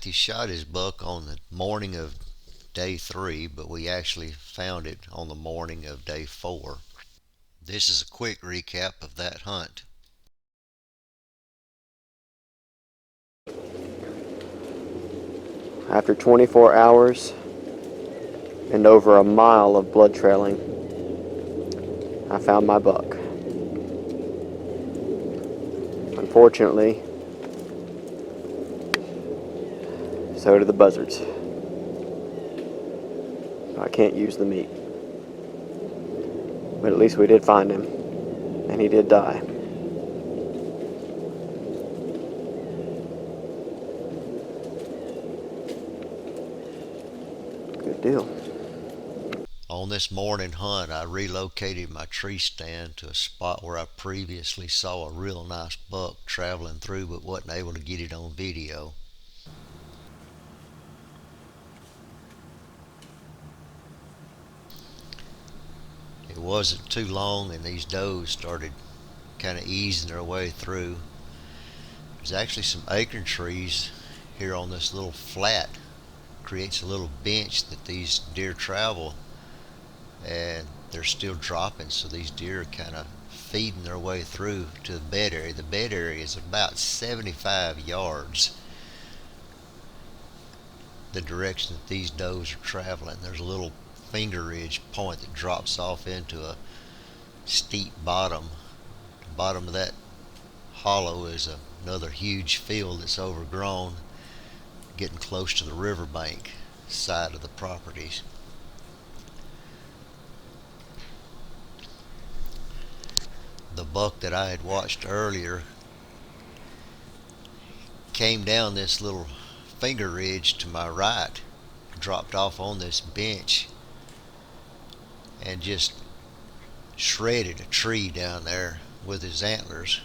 Matthew shot his buck on the morning of day 3, but we actually found it on the morning of day 4. This is a quick recap of that hunt. After 24 hours and over a mile of blood trailing, I found my buck. Unfortunately, so do the buzzards. I can't use the meat. But at least we did find him, and he did die. Good deal. On this morning hunt, I relocated my tree stand to a spot where I previously saw a real nice buck traveling through, but wasn't able to get it on video. It wasn't too long and these does started kind of easing their way through. There's actually some acorn trees here on this little flat. Creates a little bench that these deer travel, and they're still dropping, so these deer are kind of feeding their way through to the bed area. The bed area is about 75 yards the direction that these does are traveling. There's a little finger ridge point that drops off into a steep bottom. The bottom of that hollow is another huge field that's overgrown, getting close to the riverbank side of the properties. The buck that I had watched earlier came down this little finger ridge to my right, dropped off on this bench, and just shredded a tree down there with his antlers.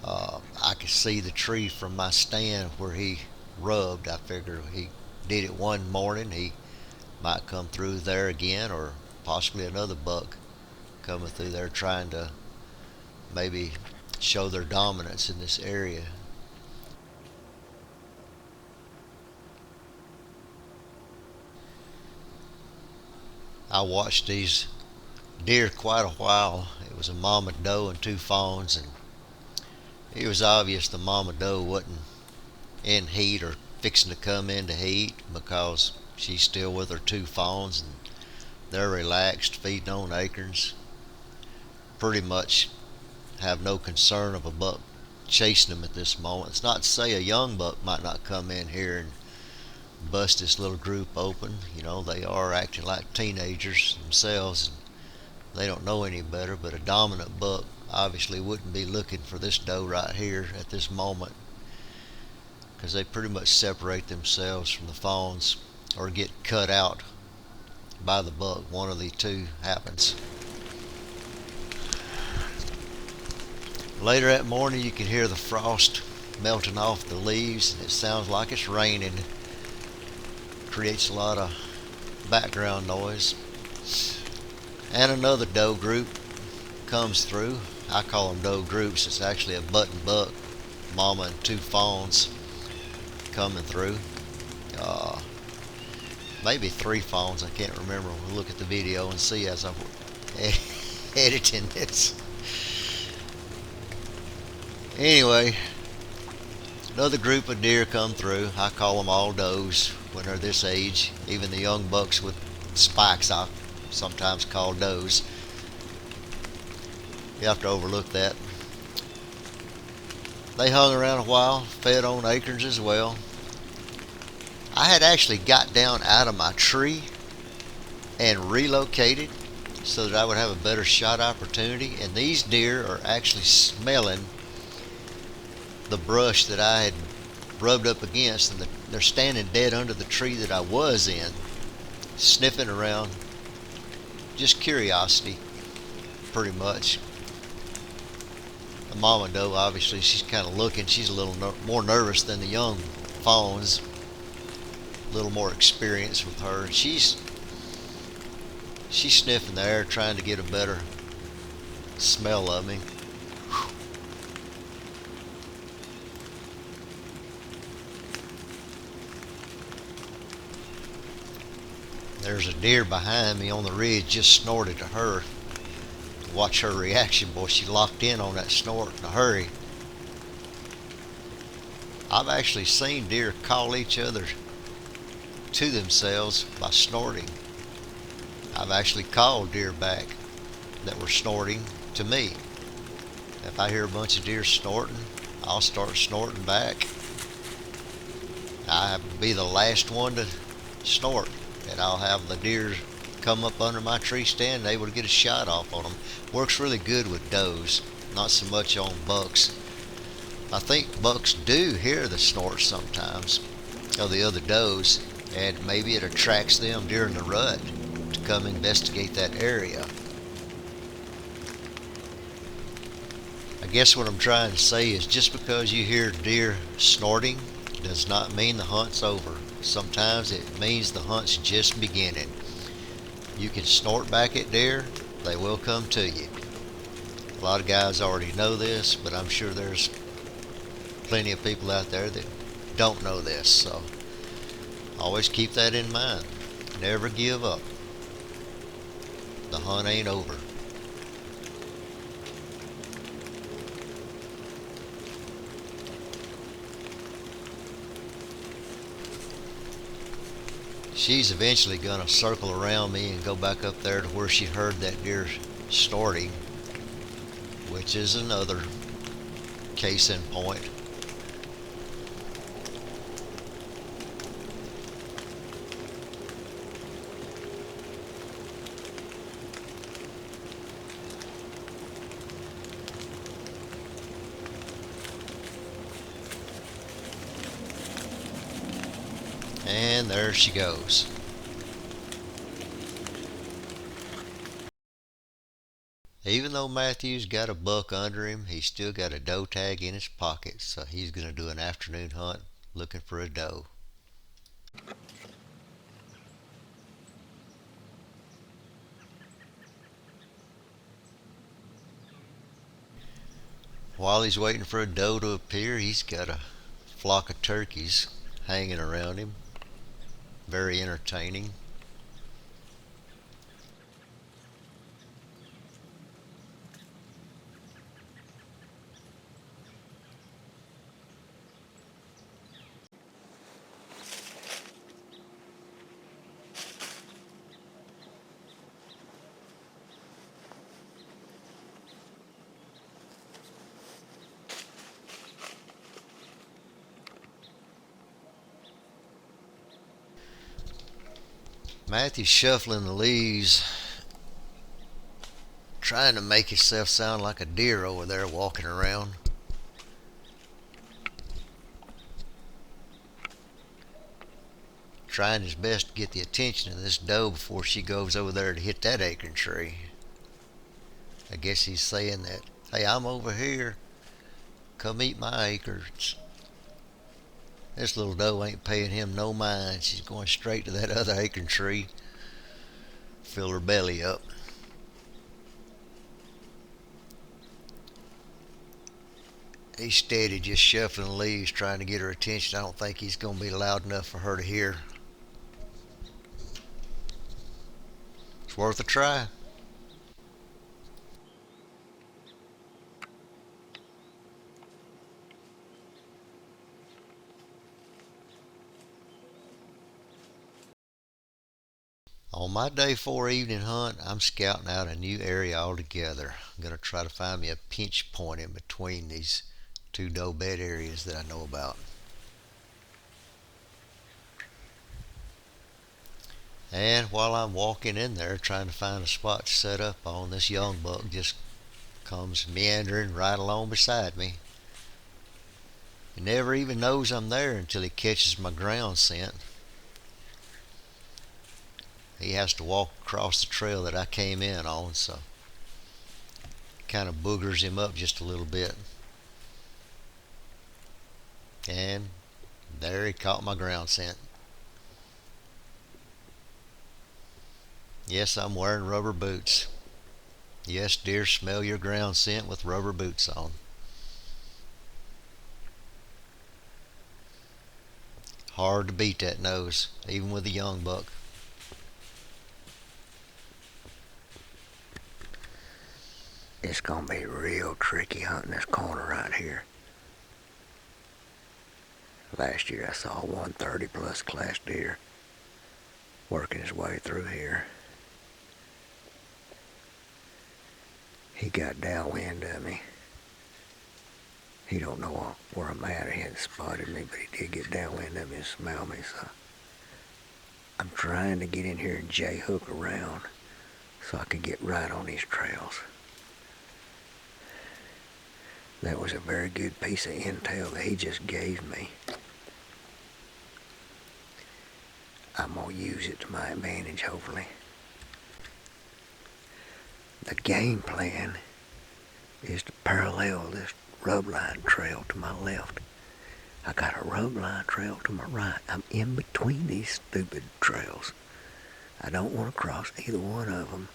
I could see the tree from my stand where he rubbed. I figured he did it one morning. He might come through there again, or possibly another buck coming through there trying to maybe show their dominance in this area. I watched these deer quite a while. It was a mama doe and 2 fawns, and it was obvious the mama doe wasn't in heat or fixing to come into heat, because she's still with her 2 fawns and they're relaxed feeding on acorns. Pretty much have no concern of a buck chasing them at this moment. It's not to say a young buck might not come in here and bust this little group open. You know, they are acting like teenagers themselves, and they don't know any better, but a dominant buck obviously wouldn't be looking for this doe right here at this moment, because they pretty much separate themselves from the fawns or get cut out by the buck. One of the two happens. Later that morning, you can hear the frost melting off the leaves, and it sounds like it's raining. Creates a lot of background noise. And another doe group comes through. I call them doe groups. It's actually a button buck, mama and 2 fawns coming through. Maybe 3 fawns, I can't remember. We'll look at the video and see as I'm editing this. Anyway, another group of deer come through. I call them all does when they're this age. Even the young bucks with spikes I sometimes call does. You have to overlook that. They hung around a while, fed on acorns as well. I had actually got down out of my tree and relocated so that I would have a better shot opportunity, and these deer are actually smelling the brush that I had rubbed up against, and they're standing dead under the tree that I was in, sniffing around. Just curiosity, pretty much. The mama doe, obviously, she's kind of looking. She's a little more nervous than the young fawns. A little more experience with her. She's sniffing the air, trying to get a better smell of me. There's a deer behind me on the ridge, just snorted to her. Watch her reaction, boy. She locked in on that snort in a hurry. I've actually seen deer call each other to themselves by snorting. I've actually called deer back that were snorting to me. If I hear a bunch of deer snorting, I'll start snorting back. I have to be the last one to snort, and I'll have the deer come up under my tree stand and able to get a shot off on them. Works really good with does, not so much on bucks. I think bucks do hear the snorts sometimes of the other does, and maybe it attracts them during the rut to come investigate that area. I guess what I'm trying to say is just because you hear deer snorting does not mean the hunt's over. Sometimes it means the hunt's just beginning. You can snort back at deer, they will come to you. A lot of guys already know this, but I'm sure there's plenty of people out there that don't know this, so always keep that in mind. Never give up. The hunt ain't over. She's eventually going to circle around me and go back up there to where she heard that deer snorting, which is another case in point. And there she goes. Even though Matthew's got a buck under him, he's still got a doe tag in his pocket, so he's going to do an afternoon hunt looking for a doe. While he's waiting for a doe to appear, he's got a flock of turkeys hanging around him. Very entertaining. Matthew's shuffling the leaves, trying to make himself sound like a deer over there walking around. Trying his best to get the attention of this doe before she goes over there to hit that acorn tree. I guess he's saying that, hey, I'm over here. Come eat my acorns. This little doe ain't paying him no mind. She's going straight to that other acorn tree. Fill her belly up. He's steady, just shuffling the leaves, trying to get her attention. I don't think he's going to be loud enough for her to hear. It's worth a try. On my day 4 evening hunt, I'm scouting out a new area altogether. I'm going to try to find me a pinch point in between these two doe bed areas that I know about. And while I'm walking in there trying to find a spot to set up on, this young buck just comes meandering right along beside me. He never even knows I'm there until he catches my ground scent. He has to walk across the trail that I came in on, so kind of boogers him up just a little bit. And there he caught my ground scent. Yes, I'm wearing rubber boots. Yes, deer smell your ground scent with rubber boots on. Hard to beat that nose, even with a young buck. It's gonna be real tricky hunting this corner right here. Last year I saw 130 plus class deer working his way through here. He got downwind of me. He don't know where I'm at. He hadn't spotted me, but he did get downwind of me and smell me. So I'm trying to get in here and J-hook around so I can get right on these trails. That was a very good piece of intel that he just gave me. I'm going to use it to my advantage, hopefully. The game plan is to parallel this rub line trail to my left. I got a rub line trail to my right. I'm in between these stupid trails. I don't want to cross either one of them.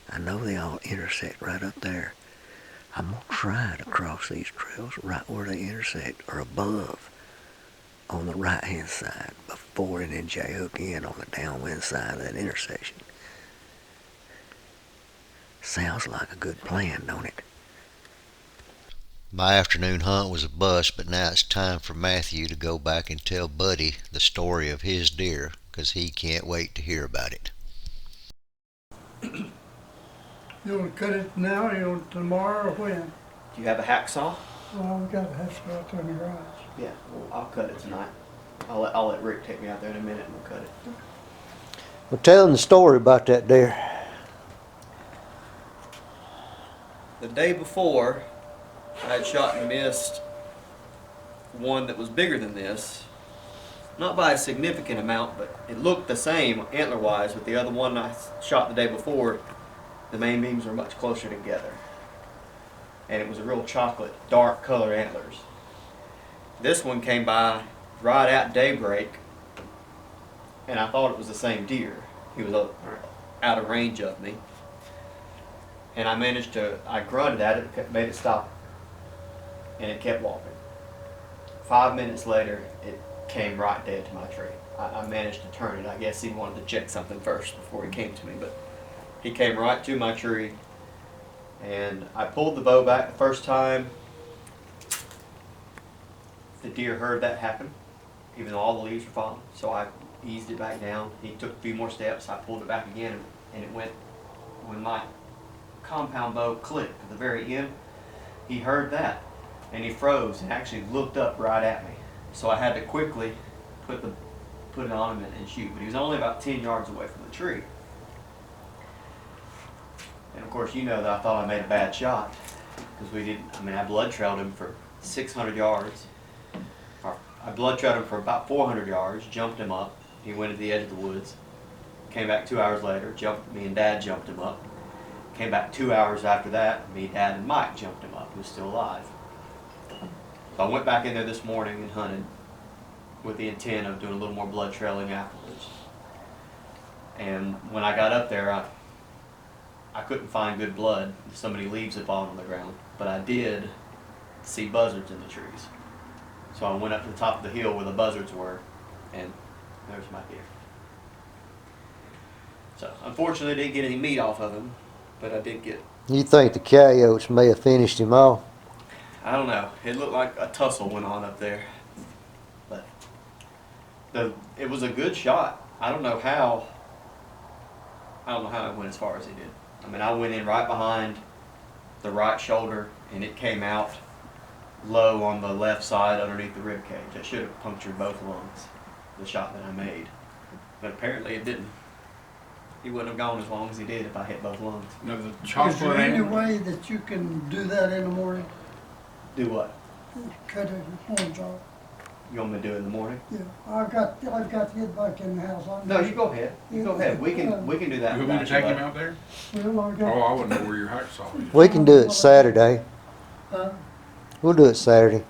I know they all intersect right up there. I'm going to try to cross these trails right where they intersect or above on the right hand side before and then J-hook in on the downwind side of that intersection. Sounds like a good plan, don't it? My afternoon hunt was a bust, but now it's time for Matthew to go back and tell Buddy the story of his deer, because he can't wait to hear about it. You want to cut it now, or you want it tomorrow, or when? Do you have a hacksaw? Well, we got a hacksaw out there in the garage. Yeah, well, I'll cut it tonight. I'll let Rick take me out there in a minute and we'll cut it. Well, tell him the story about that deer. The day before, I had shot and missed one that was bigger than this. Not by a significant amount, but it looked the same antler-wise with the other one I shot the day before. The main beams were much closer together. And it was a real chocolate, dark color antlers. This one came by right at daybreak, and I thought it was the same deer. He was out of range of me. And I grunted at it, made it stop, and it kept walking. 5 minutes later, it came right dead to my tree. I managed to turn it. I guess he wanted to check something first before he came to me, but he came right to my tree, and I pulled the bow back the first time. The deer heard that happen, even though all the leaves were falling, so I eased it back down. He took a few more steps. I pulled it back again, and it went, when my compound bow clicked at the very end, he heard that, and he froze and actually looked up right at me. So I had to quickly put it on him and shoot, but he was only about 10 yards away from the tree. And of course, you know that I thought I made a bad shot, because I blood trailed him for 600 yards. I blood trailed him for about 400 yards, jumped him up. He went to the edge of the woods. Came back 2 hours later, me and Dad jumped him up. Came back 2 hours after that, me, Dad, and Mike jumped him up. He was still alive. So I went back in there this morning and hunted with the intent of doing a little more blood trailing afterwards. And when I got up there, I couldn't find good blood. So many leaves had fallen on the ground. But I did see buzzards in the trees. So I went up to the top of the hill where the buzzards were, and there's my deer. So unfortunately, I didn't get any meat off of him, but I did get. You think the coyotes may have finished him off? I don't know. It looked like a tussle went on up there, but it was a good shot. I don't know how it went as far as it did. I went in right behind the right shoulder, and it came out low on the left side underneath the rib cage. It should have punctured both lungs, the shot that I made. But apparently it didn't. He wouldn't have gone as long as he did if I hit both lungs. No, the Is chocolate there any antler. way that you can do that in the morning? Do what? Cut it horns off? You want me to do it in the morning? Yeah, I've got to get back in the house. No, you go ahead. You go ahead. We can do that. You want me to take him out there? Well, I Oh, got, I wouldn't know where your hacksaw is. We can do it Saturday. uh, We'll do it Saturday.